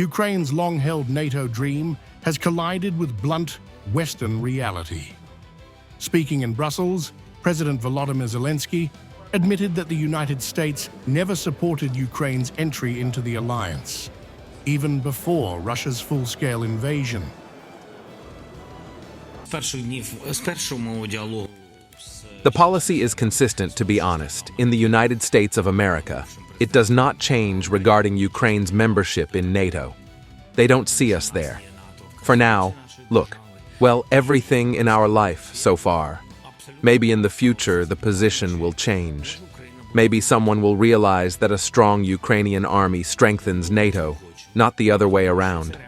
Ukraine's long-held NATO dream has collided with blunt Western reality. Speaking in Brussels, President Volodymyr Zelensky admitted that the United States never supported Ukraine's entry into the alliance, even before Russia's full-scale invasion. The policy is consistent, to be honest. In the United States of America, it does not change regarding Ukraine's membership in NATO. They don't see us there. For now, look, well, everything in our life so far. Maybe in the future the position will change. Maybe someone will realize that a strong Ukrainian army strengthens NATO, not the other way around.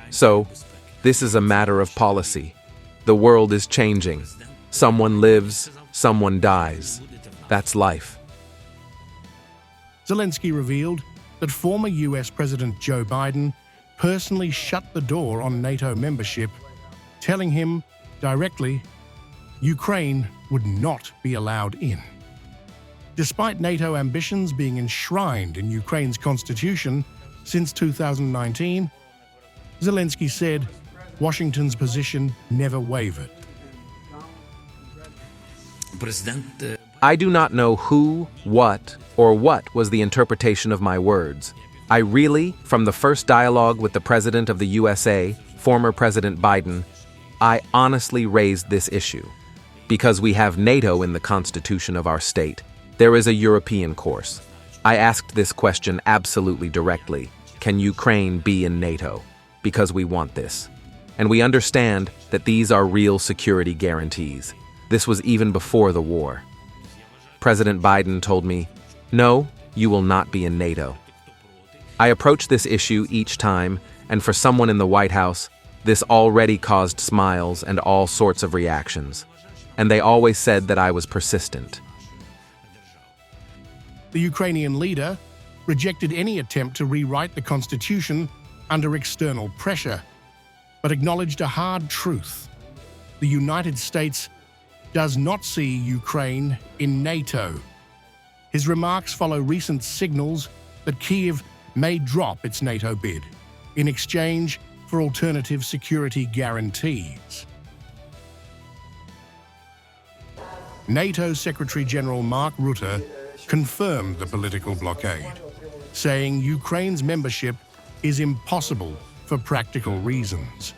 So, this is a matter of policy. The world is changing. Someone lives, someone dies. That's life. Zelensky revealed that former US President Joe Biden personally shut the door on NATO membership, telling him directly Ukraine would not be allowed in. Despite NATO ambitions being enshrined in Ukraine's constitution since 2019, Zelensky said Washington's position never wavered. I do not know who, what, or what was the interpretation of my words. I really, from the first dialogue with the President of the USA, former President Biden, I honestly raised this issue. Because we have NATO in the constitution of our state, there is a European course. I asked this question absolutely directly. Can Ukraine be in NATO? Because we want this. And we understand that these are real security guarantees. This was even before the war. President Biden told me, no, you will not be in NATO. I approached this issue each time, and for someone in the White House, this already caused smiles and all sorts of reactions. And they always said that I was persistent. The Ukrainian leader rejected any attempt to rewrite the constitution under external pressure, but acknowledged a hard truth. The United States does not see Ukraine in NATO. His remarks follow recent signals that Kyiv may drop its NATO bid in exchange for alternative security guarantees. NATO Secretary-General Mark Rutte confirmed the political blockade, saying Ukraine's membership is impossible for practical reasons.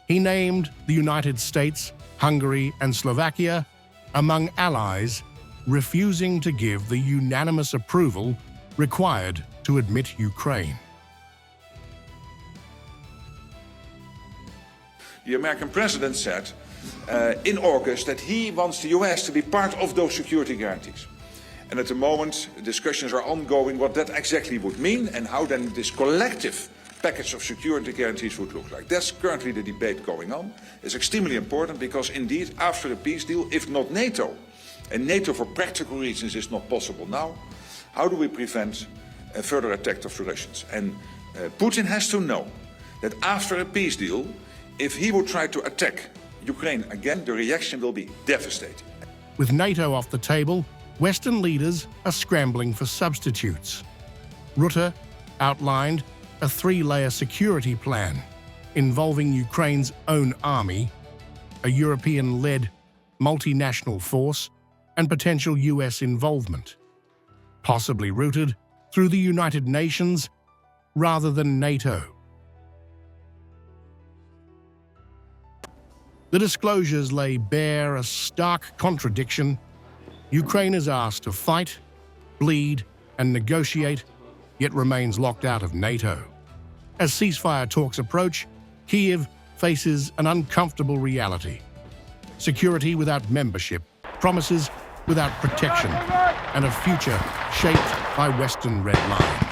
He named the United States, Hungary, and Slovakia among allies, refusing to give the unanimous approval required to admit Ukraine. The American president said in August that he wants the US to be part of those security guarantees. And at the moment, discussions are ongoing what that exactly would mean and how then this collective package of security guarantees would look like. That's currently the debate going on. It's extremely important because indeed, after a peace deal, if not NATO, and NATO for practical reasons is not possible now, how do we prevent a further attack of the Russians? And Putin has to know that after a peace deal, if he would try to attack Ukraine again, the reaction will be devastating. With NATO off the table, Western leaders are scrambling for substitutes. Rutte outlined a three-layer security plan involving Ukraine's own army, a European-led multinational force, and potential US involvement, possibly routed through the United Nations rather than NATO. The disclosures lay bare a stark contradiction. Ukraine is asked to fight, bleed, and negotiate, yet remains locked out of NATO. As ceasefire talks approach, Kyiv faces an uncomfortable reality. Security without membership, promises without protection, and a future shaped by Western red lines.